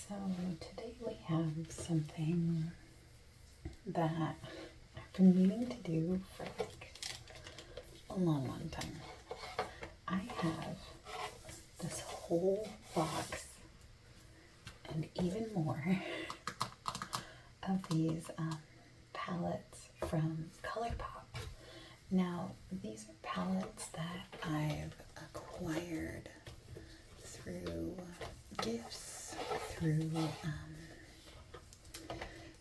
So today we have something that I've been meaning to do for like a long time. I have this whole box and even more of these palettes from Colourpop. Now, these are palettes that I've acquired through gifts, through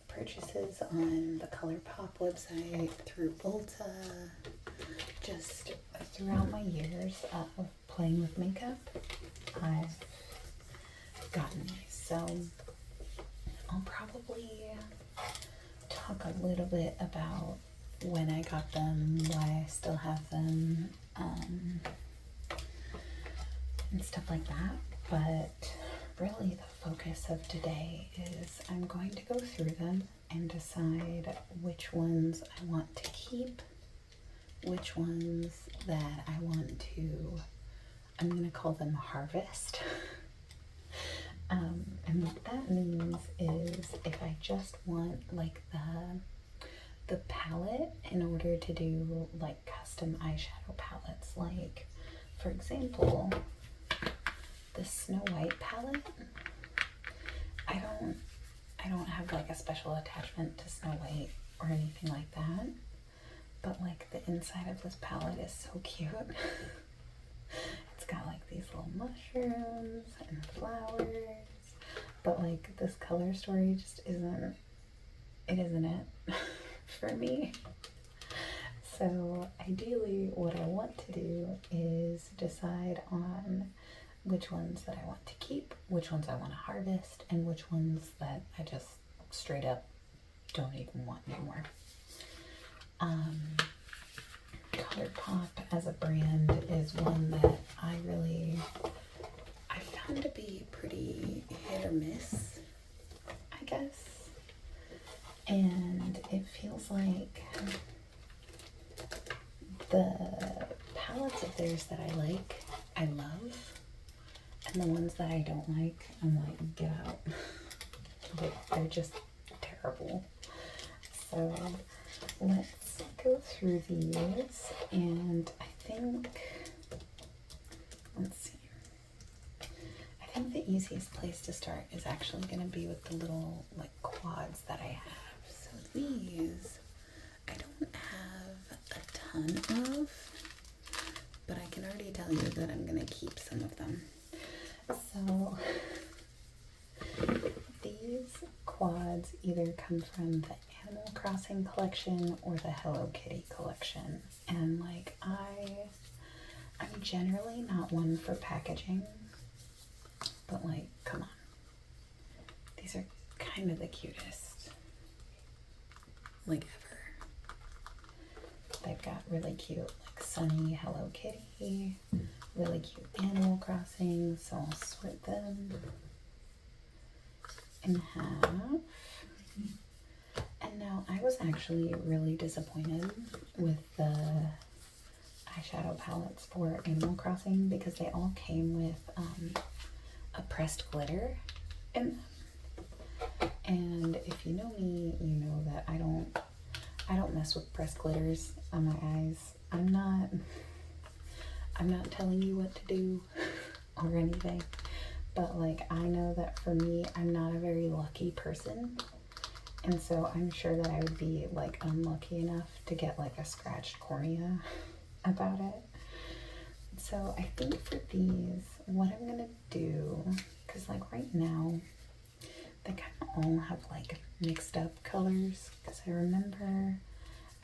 purchases on the Colourpop website, through Ulta, just throughout my years of playing with makeup, I've gotten these. So I'll probably talk a little bit about when I got them, why I still have them, and stuff like that. But really the focus of today is I'm going to go through them and decide which ones I want to keep, which ones that I want to, I'm going to call them harvest. And what that means is if I just want like the palette in order to do like custom eyeshadow palettes, like for example, the Snow White palette, I don't have like a special attachment to Snow White or anything like that, but like the inside of this palette is so cute. It's got like these little mushrooms and flowers, but like this color story just isn't it for me. So ideally what I want to do is decide on which ones that I want to keep, which ones I want to harvest, and which ones that I just straight up don't even want anymore. Colourpop as a brand is one that I found to be pretty hit or miss, I guess. And it feels like the palettes of theirs that I love, and the ones that I don't like, I'm like, get out. They're just terrible. So let's go through these, and I think the easiest place to start is actually going to be with the little like quads that I have. So these I don't have a ton of, but I can already tell you that I'm going to keep some of them. So these quads either come from the Animal Crossing collection or the Hello Kitty collection, and like I'm generally not one for packaging, but like, come on, these are kind of the cutest like ever. They've got really cute like sunny Hello Kitty, really cute Animal Crossing, so I'll split them in half. And now I was actually really disappointed with the eyeshadow palettes for Animal Crossing because they all came with a pressed glitter in them. And if you know me, you know that I don't mess with pressed glitters on my eyes. I'm not telling you what to do or anything, but like I know that for me, I'm not a very lucky person. And so I'm sure that I would be like unlucky enough to get like a scratched cornea about it. So I think for these, what I'm gonna do, because like right now, they kind of all have like mixed up colors, because I remember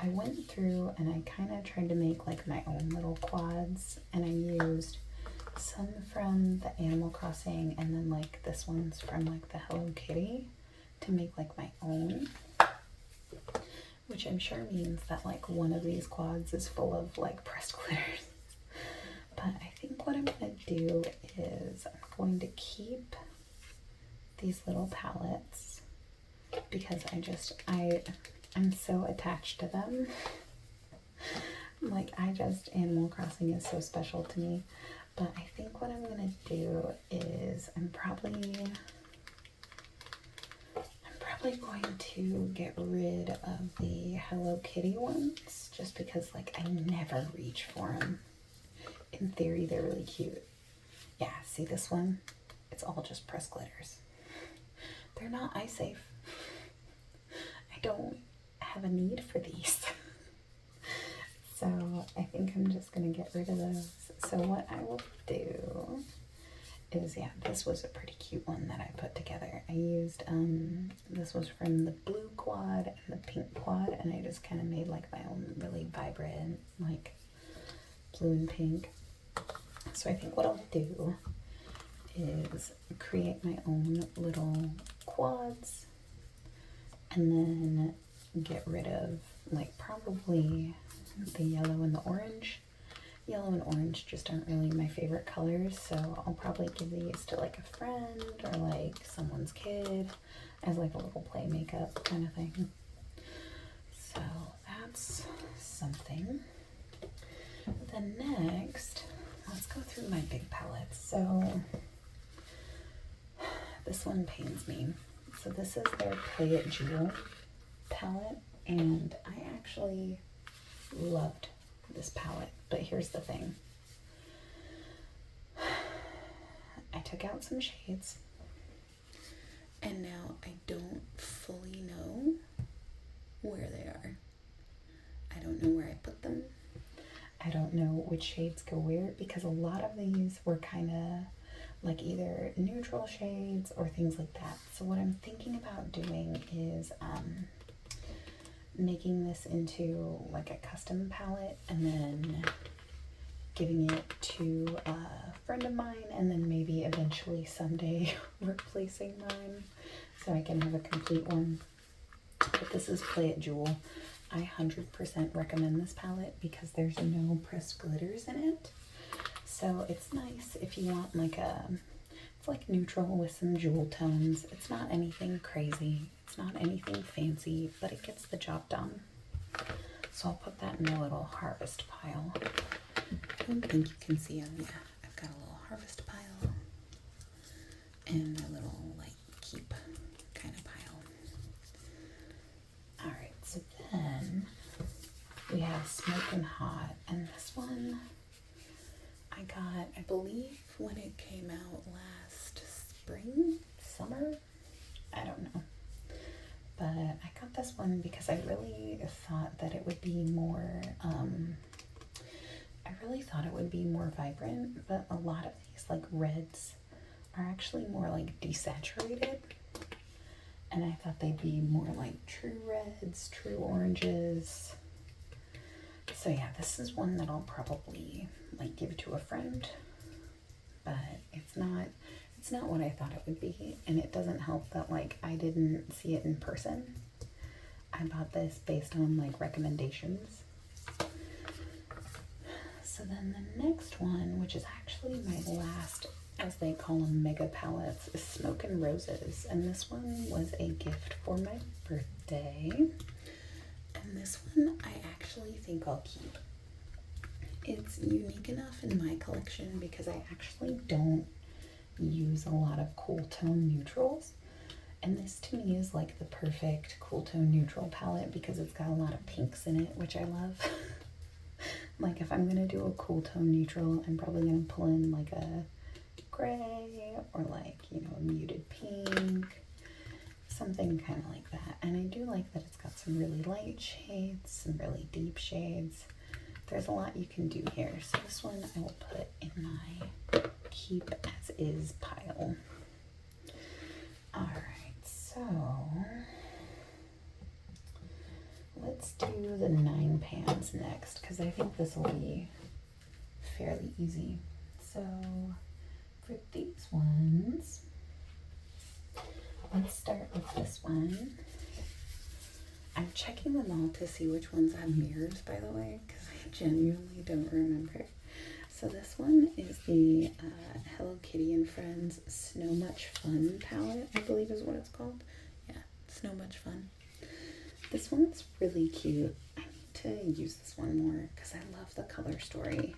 I went through and I kind of tried to make like my own little quads, and I used some from the Animal Crossing and then like this one's from like the Hello Kitty to make like my own, which I'm sure means that like one of these quads is full of like pressed glitters. But I think what I'm gonna do is I'm going to keep these little palettes because I'm so attached to them. Like Animal Crossing is so special to me. But I think what I'm gonna do is I'm probably probably going to get rid of the Hello Kitty ones just because like I never reach for them. In theory, they're really cute. Yeah, see this one? It's all just pressed glitters. They're not eye safe. I don't have a need for these. So I think I'm just gonna get rid of those. So what I will do is, yeah, this was a pretty cute one that I put together. I used, this was from the blue quad and the pink quad, and I just kind of made like my own really vibrant, like blue and pink. So I think what I'll do is create my own little quads and then get rid of like probably the yellow and the orange. Yellow and orange just aren't really my favorite colors, so I'll probably give these to like a friend or like someone's kid as like a little play makeup kind of thing. So that's something. Then next, let's go through my big palettes. So this one pains me. So this is their Play It Jewel palette, and I actually loved this palette, but here's the thing. I took out some shades, and now I don't fully know where they are. I don't know where I put them. I don't know which shades go where, because a lot of these were kind of like either neutral shades or things like that. So what I'm thinking about doing is making this into like a custom palette and then giving it to a friend of mine, and then maybe eventually someday replacing mine so I can have a complete one. But this is Play It Jewel. I 100% recommend this palette because there's no pressed glitters in it. So it's nice if you want like it's like neutral with some jewel tones. It's not anything crazy. It's not anything fancy, but it gets the job done. So I'll put that in a little harvest pile. I don't think you can see them. Yeah, I've got a little harvest pile and a little like keep kind of pile. All right, so then we have Smokin' Hot, and this one I got, I believe, when it came out last spring, summer, I don't know. But I got this one because I really thought that it would be more, vibrant, but a lot of these like reds are actually more like desaturated. And I thought they'd be more like true reds, true oranges. So yeah, this is one that I'll probably like give to a friend, but it's not what I thought it would be, and it doesn't help that like I didn't see it in person. I bought this based on like recommendations. So then the next one, which is actually my last, as they call them, mega palettes, is Smokin' Roses, and this one was a gift for my birthday. And this one I actually think I'll keep. It's unique enough in my collection because I actually don't use a lot of cool tone neutrals. And this to me is like the perfect cool tone neutral palette because it's got a lot of pinks in it, which I love. Like if I'm going to do a cool tone neutral, I'm probably going to pull in like a gray or like, you know, a muted pink. Something kind of like that. And I do like that it's got some really light shades, some really deep shades. There's a lot you can do here. So this one I will put in my keep as is pile. Alright, so let's do the 9 pans next because I think this will be fairly easy. So for these ones, let's start with this one. I'm checking them all to see which ones have mirrors, by the way, because I genuinely don't remember. So this one is the Hello Kitty and Friends Snow Much Fun palette, I believe is what it's called. Yeah, Snow Much Fun. This one's really cute. I need to use this one more because I love the color story.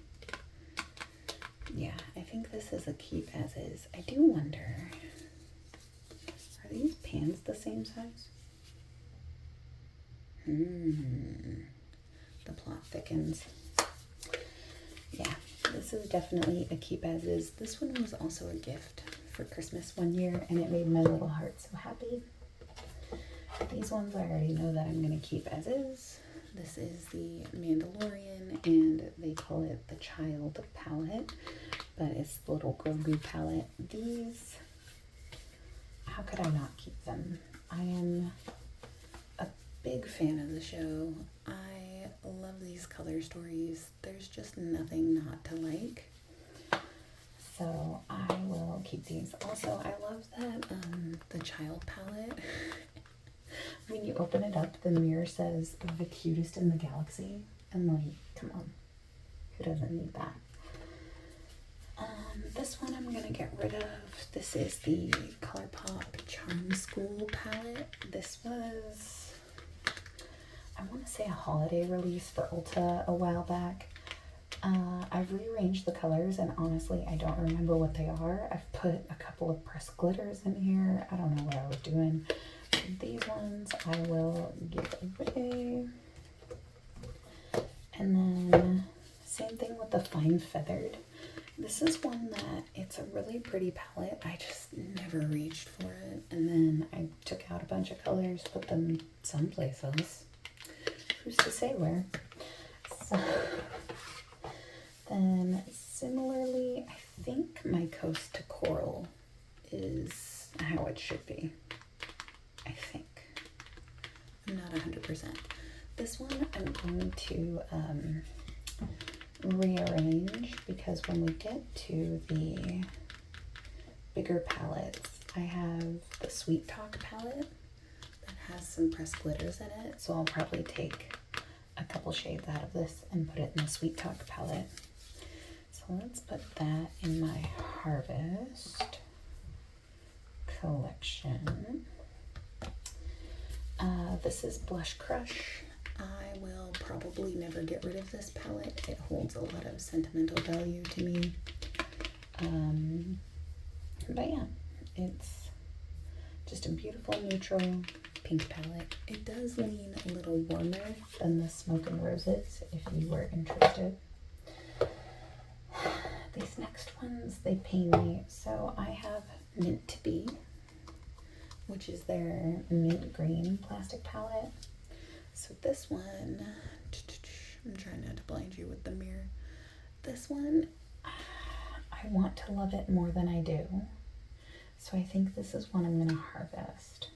Yeah, I think this is a keep as is. I do wonder, are these pans pan's the same size? The plot thickens. Yeah, this is definitely a keep as is. This one was also a gift for Christmas one year, and it made my little heart so happy. These ones I already know that I'm going to keep as is. This is the Mandalorian, and they call it the Child palette, but it's the little Grogu palette. These, how could I not keep them? I am a big fan of the show. I love these color stories. There's just nothing not to like. So I will keep these. Also, I love that the Child palette. When you open it up, the mirror says the cutest in the galaxy. And like, come on, who doesn't need that? This one I'm gonna get rid of. This is the Colourpop Charm School palette. This was, I want to say, a holiday release for Ulta a while back. I've rearranged the colors, and honestly, I don't remember what they are. I've put a couple of pressed glitters in here. I don't know what I was doing. These ones I will give away. And then same thing with the Fine Feathered. This is one that it's a really pretty palette. I just never reached for it. And then I took out a bunch of colors, put them someplace else. Who's to say where? So then similarly, I think my Coast to Coral is how it should be. I think. I'm not 100%. This one I'm going to rearrange, because when we get to the bigger palettes, I have the Sweet Talk palette that has some pressed glitters in it. So I'll probably take a couple shades out of this and put it in the Sweet Talk palette. So let's put that in my Harvest collection. This is Blush Crush. I will probably never get rid of this palette. It holds a lot of sentimental value to me. But yeah, it's just a beautiful neutral pink palette. It does lean a little warmer than the Smoke and Roses, if you were interested. These next ones, they pain me. So I have Mint to Be, which is their mint green plastic palette. So this one, I'm trying not to blind you with the mirror. This one, I want to love it more than I do. So I think this is one I'm gonna harvest.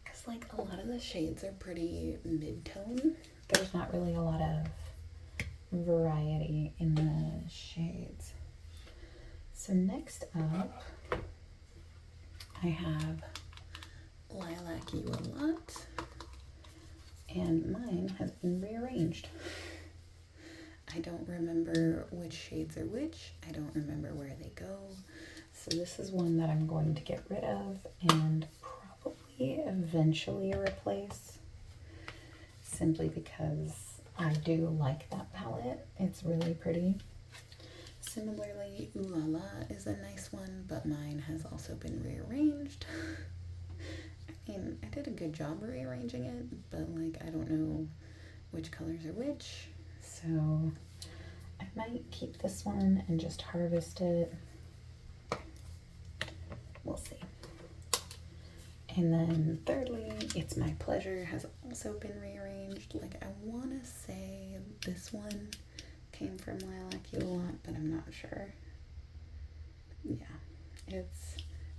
Cause like a lot of the shades are pretty mid-tone. There's not really a lot of variety in the shades. So next up, I have Lilac You a Lot, and mine has been rearranged. I don't remember which shades are which. I don't remember where they go. So this is one that I'm going to get rid of and probably eventually replace, simply because I do like that palette. It's really pretty. Similarly, Ooh La La is a nice one, but mine has also been rearranged. I mean, I did a good job rearranging it, but like I don't know which colors are which, so I might keep this one and just harvest it. We'll see. And then thirdly, It's My Pleasure has also been rearranged. Like I want to say this one came from Lilac You a Lot, but I'm not sure. Yeah, it's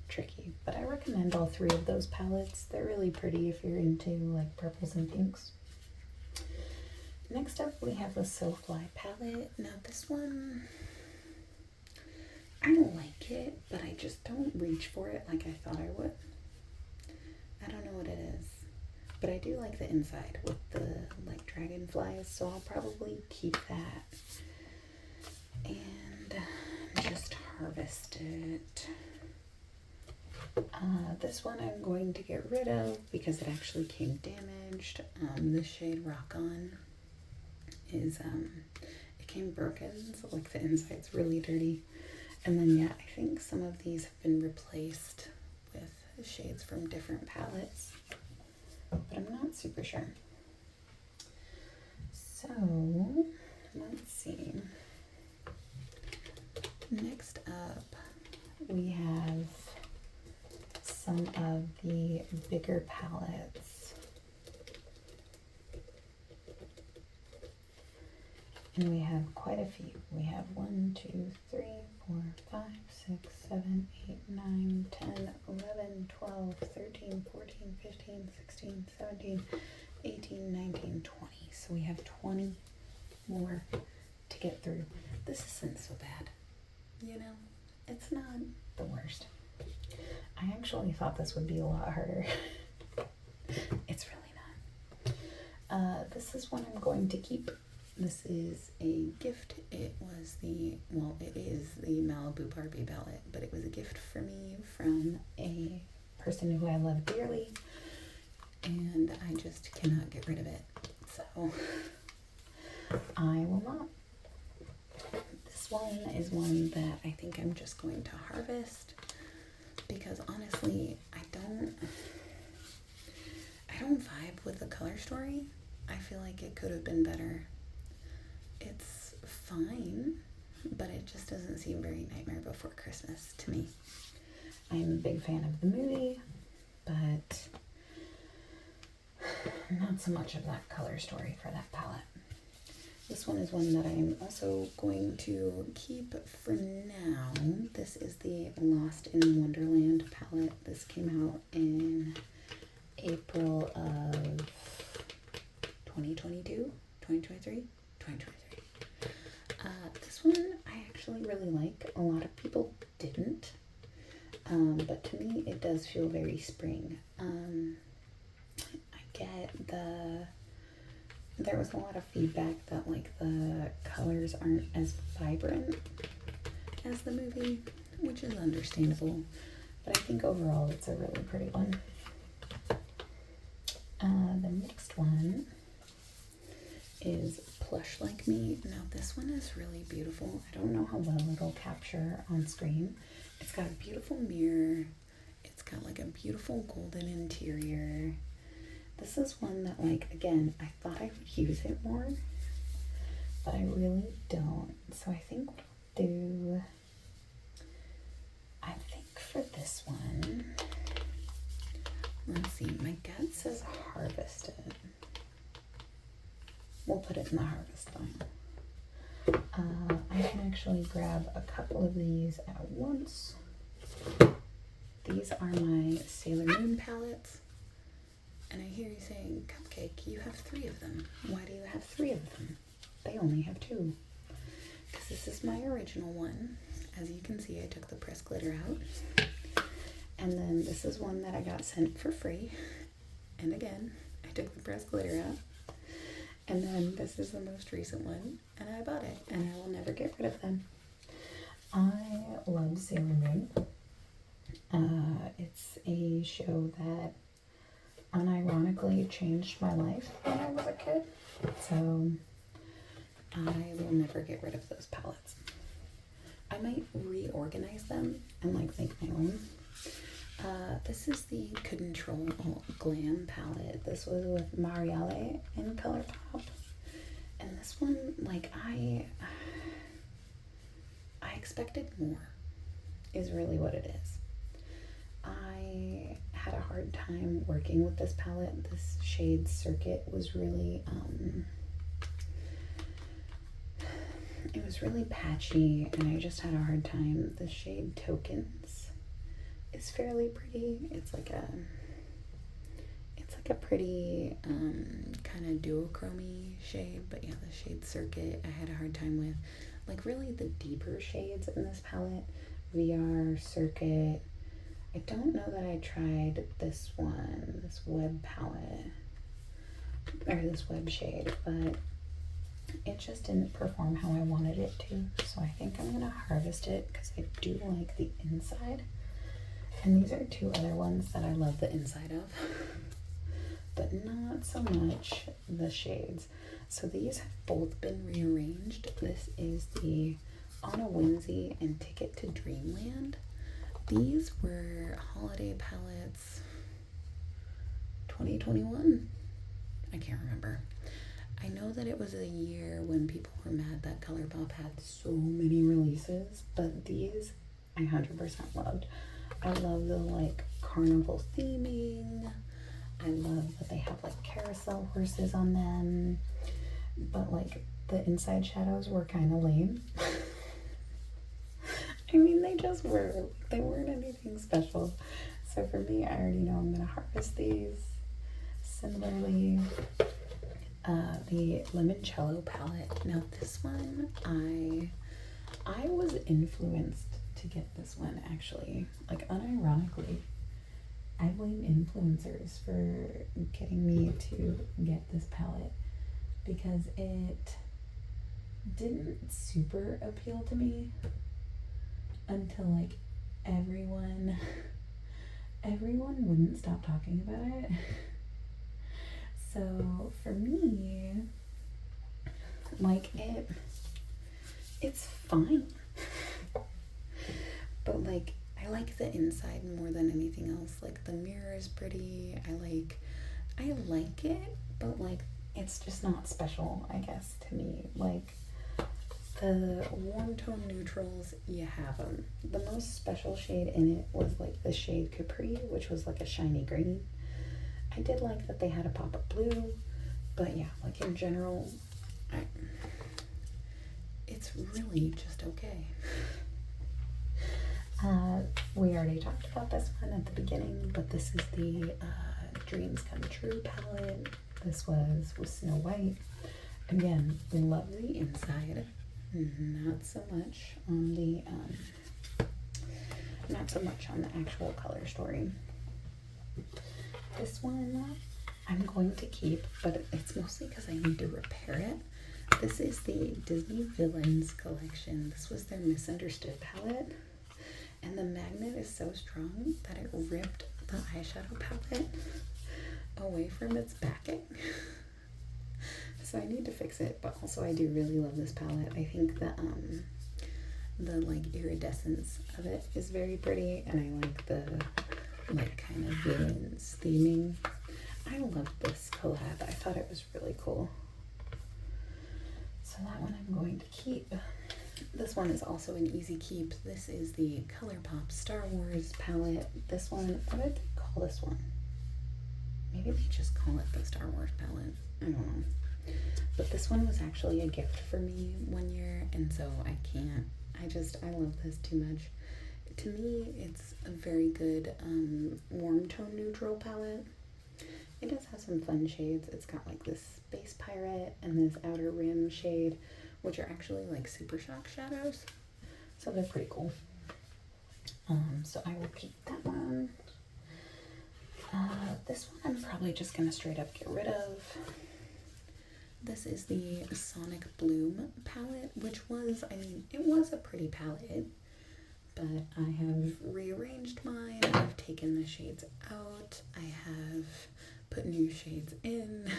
tricky, but I recommend all three of those palettes. They're really pretty if you're into like purples and pinks. Next up, we have the Soulfly palette. Now this one, I like it, but I just don't reach for it like I thought I would. I don't know what it is, but I do like the inside with the like dragonflies, so I'll probably keep that and just harvest it. This one I'm going to get rid of because it actually came damaged. The shade Rock On is, it came broken, so like the inside's really dirty. And then yeah, I think some of these have been replaced with shades from different palettes, but I'm not super sure. So let's see. Next up, we have some of the bigger palettes. And we have quite a few. We have 1, 2, 3, 4, 5, 6, 7, 8, 9, 10, 11, 12, 13, 14, 15, 16, 17, 18, 19, 20. So we have 20 more to get through. This isn't so bad. You know, it's not the worst. I actually thought this would be a lot harder. It's really not. This is one I'm going to keep. This is a gift. It is the Malibu Barbie palette, but it was a gift for me from a person who I love dearly, and I just cannot get rid of it. So I will not. This one is one that I think I'm just going to harvest, because honestly, I don't vibe with the color story. I feel like it could have been better. It's fine, but it just doesn't seem very Nightmare Before Christmas to me. I'm a big fan of the movie, but not so much of that color story for that palette. This one is one that I'm also going to keep for now. This is the Lost in Wonderland palette. This came out in April of 2022, 2023, 2023. This one I actually really like. A lot of people didn't, but to me it does feel very spring. I get there was a lot of feedback that like the colors aren't as vibrant as the movie, which is understandable, but I think overall it's a really pretty one. The next one is Plush Like Me. Now this one is really beautiful. I don't know how well it'll capture on screen. It's got a beautiful mirror. It's got like a beautiful golden interior. This is one that, like, again, I thought I would use it more, but I really don't. So I think what I'll do, I think for this one, let's see, my gut says harvest it. We'll put it in the harvest pile. I can actually grab a couple of these at once. These are my Sailor Moon palettes. And I hear you saying, Cupcake, you have 3 of them. Why do you have 3 of them? They only have 2. Because this is my original one. As you can see, I took the pressed glitter out. And then this is one that I got sent for free. And again, I took the pressed glitter out. And then this is the most recent one, and I bought it, and I will never get rid of them. I love Sailor Moon. It's a show that unironically changed my life when I was a kid, so I will never get rid of those palettes. I might reorganize them and like make my own. This is the Control Alt Glam palette. This was with Marielle in Colourpop. And this one, like, I expected more, is really what it is. I had a hard time working with this palette. This shade Circuit was really, it was really patchy, and I just had a hard time. The shade Tokens is fairly pretty. It's like a pretty kind of duochrome shade, but yeah, the shade Circuit I had a hard time with. Like, really the deeper shades in this palette, VR, Circuit. I don't know that I tried this one, this web palette, or this web shade, but it just didn't perform how I wanted it to. So I think I'm gonna harvest it because I do like the inside. And these are 2 other ones that I love the inside of, but not so much the shades. So these have both been rearranged. This is the On a Whimsy and Ticket to Dreamland. These were holiday palettes 2021. I can't remember. I know that it was a year when people were mad that Colourpop had so many releases, but these I 100% loved. I love the like carnival theming. I love that they have like carousel horses on them, but like the inside shadows were kind of lame. I mean, they just were. They weren't anything special. So for me, I already know I'm gonna harvest these. Similarly, the limoncello palette. Now this one, I was influenced to get this one actually. Like unironically, I blame influencers for getting me to get this palette because it didn't super appeal to me until like everyone wouldn't stop talking about it. So for me, like it's fine. But like I like the inside more than anything else. Like the mirror is pretty. I like it, but like it's just not special, I guess, to me. Like the warm tone neutrals, you have them. The most special shade in it was like the shade Capri, which was like a shiny green. I did like that they had a pop of blue, but yeah, like in general, it's really just okay. We already talked about this one at the beginning, but this is the Dreams Come True palette. This was with Snow White. Again, love the inside. Not so much on the actual color story. This one I'm going to keep, but it's mostly because I need to repair it. This is the Disney Villains collection. This was their Misunderstood palette, and the magnet is so strong that it ripped the eyeshadow palette away from its backing. So I need to fix it, but also I do really love this palette. I think the like iridescence of it is very pretty, and I like the like kind of villains theming. I love this collab. I thought it was really cool. So that one I'm going to keep. This one is also an easy keep. This is the Colourpop Star Wars palette. This one, what did they call this one? Maybe they just call it the Star Wars palette. I don't know. But this one was actually a gift for me one year, and so I love this too much. To me, it's a very good warm tone neutral palette. It does have some fun shades. It's got like this Space Pirate and this Outer Rim shade, which are actually like Super Shock shadows. So they're pretty cool. So I will keep that one. This one I'm probably just gonna straight up get rid of. This is the Sonic Bloom palette, which was, I mean, it was a pretty palette, but I have rearranged mine. I've taken the shades out. I have put new shades in.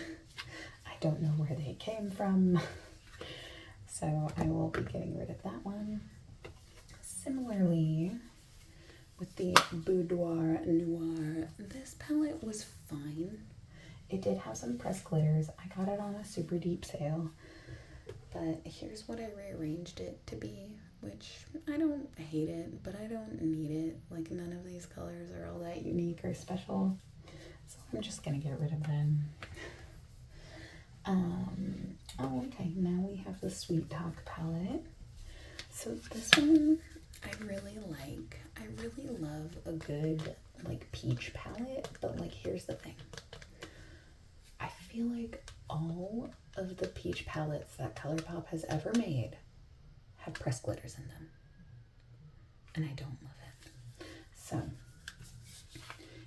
I don't know where they came from. So I will be getting rid of that one. Similarly, with the Boudoir Noir, this palette was fine. It did have some pressed glitters. I got it on a super deep sale, but here's what I rearranged it to be, which I don't hate it, but I don't need it. Like none of these colors are all that unique or special, so I'm just gonna get rid of them. Oh, okay, now we have the Sweet Talk palette. So this one I really like. I really love a good like peach palette, but like here's the thing. I feel like all of the peach palettes that Colourpop has ever made have pressed glitters in them, and I don't love it. So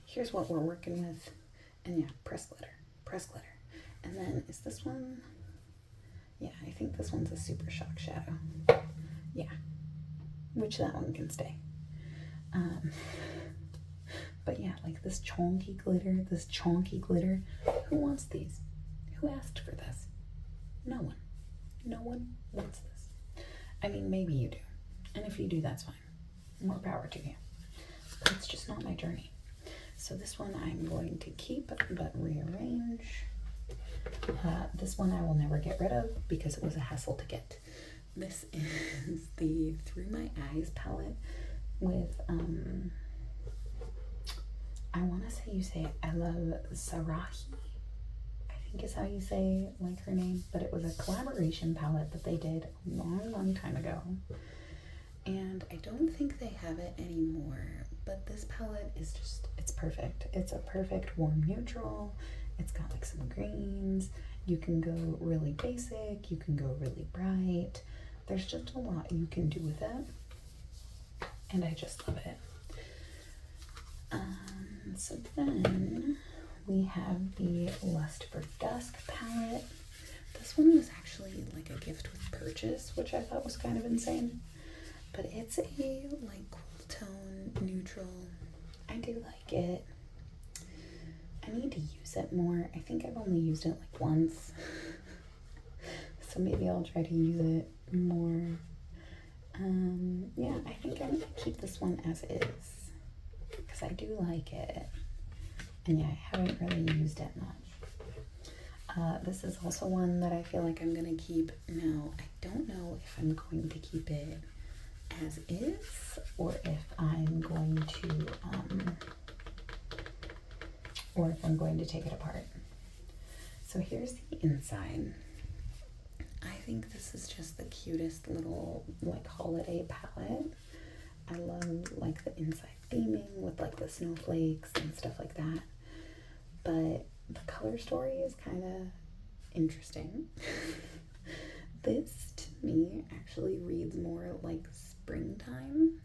here's what we're working with, and yeah, pressed glitter. And then is this one? Yeah, I think this one's a Super Shock shadow. Yeah, which that one can stay. But yeah, like this chonky glitter. Who wants these? Who asked for this? No one. No one wants this. I mean, maybe you do. And if you do, that's fine. More power to you. It's just not my journey. So this one I'm going to keep, but rearrange. This one I will never get rid of because it was a hassle to get. This is the Through My Eyes palette with, I want to say you say it, I love Sarahi, I think is how you say like her name, but it was a collaboration palette that they did a long time ago. And I don't think they have it anymore, but this palette is just, it's perfect. It's a perfect warm neutral. It's got like some greens. You can go really basic. You can go really bright. There's just a lot you can do with it. And I just love it. So then we have the Lust for Dusk palette. This one was actually like a gift with purchase, which I thought was kind of insane. But it's a like cool tone neutral. I do like it. I need to use it more. I think I've only used it like once. So maybe I'll try to use it more. Yeah, I think I'm gonna keep this one as is because I do like it. And yeah, I haven't really used it much. This is also one that I feel like I'm gonna keep. Now, I don't know if I'm going to keep it as is or if I'm going to take it apart. So here's the inside. I think this is just the cutest little like holiday palette. I love like the inside theming with like the snowflakes and stuff like that. But the color story is kind of interesting. This to me actually reads more like springtime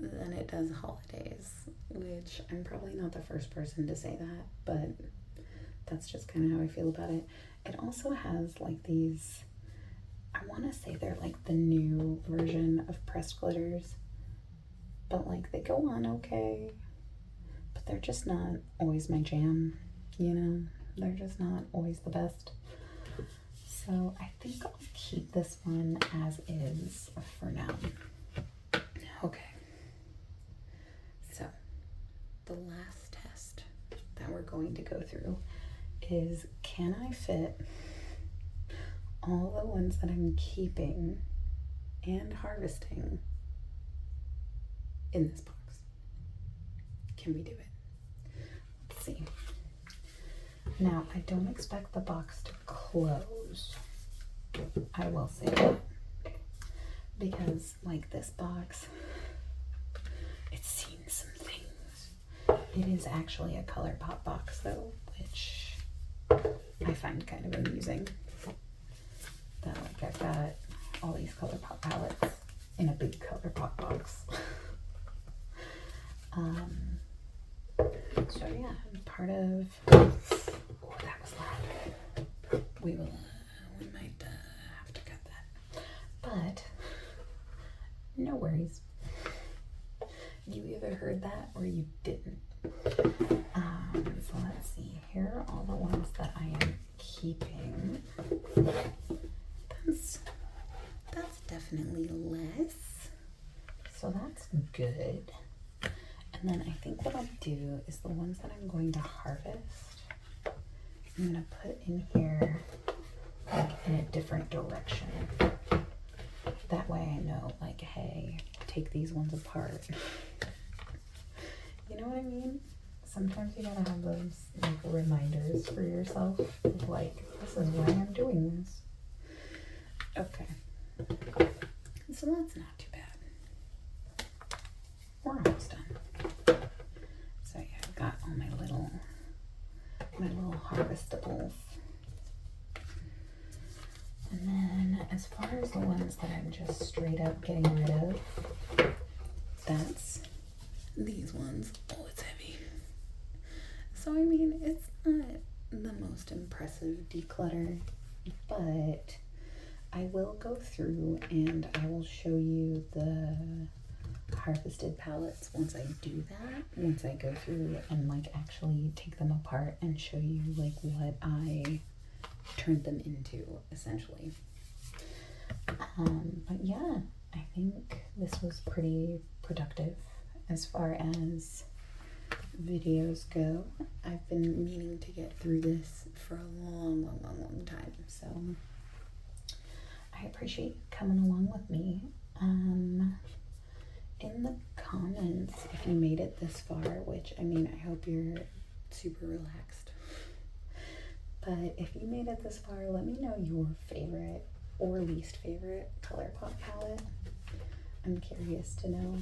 than it does holidays, which I'm probably not the first person to say that, but that's just kind of how I feel about it. It also has like these, I want to say they're like the new version of pressed glitters, but like they go on okay, but they're just not always my jam, you know? They're just not always the best. So I think I'll keep this one as is for now. Okay. So the last test that we're going to go through is, can I fit all the ones that I'm keeping and harvesting in this box? Can we do it? Let's see. Now, I don't expect the box to close. I will say that. Because, like, this box, it's seen some things. It is actually a Colourpop box, though, which I find kind of amusing. That, like, I've got all these Colourpop palettes in a big Colourpop box. So, yeah, part of... Oh, that was loud. We might have to cut that. But, no worries. You either heard that or you didn't. So let's see. Here are all the ones that I am keeping. That's definitely less. So that's good. And then I think what I'll do is the ones that I'm going to harvest, I'm going to put in here like in a different direction. That way I know, like, hey, take these ones apart. You know what I mean? Sometimes you gotta have those like reminders for yourself of like, this is why I'm doing this. Okay. So that's not too bad. We're almost done. So yeah, I've got all my little harvestables. And then as far as the ones that I'm just straight up getting rid of, that's these ones. Oh, it's heavy. So I mean, it's not the most impressive declutter, but I will go through and I will show you the harvested palettes once I do that, once I go through and like actually take them apart and show you like what I turned them into essentially. But yeah, I think this was pretty productive as far as videos go. I've been meaning to get through this for a long time, so I appreciate you coming along with me. In the comments, if you made it this far, which I mean, I hope you're super relaxed, but if you made it this far, let me know your favorite or least favorite Colourpop palette. I'm curious to know.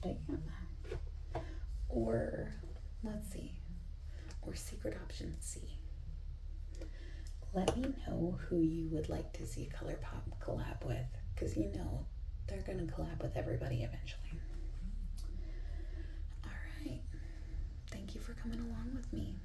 But yeah. Or let's see. Or secret option C. Let me know who you would like to see Colourpop collab with, because you know they're gonna collab with everybody eventually. All right. Thank you for coming along with me.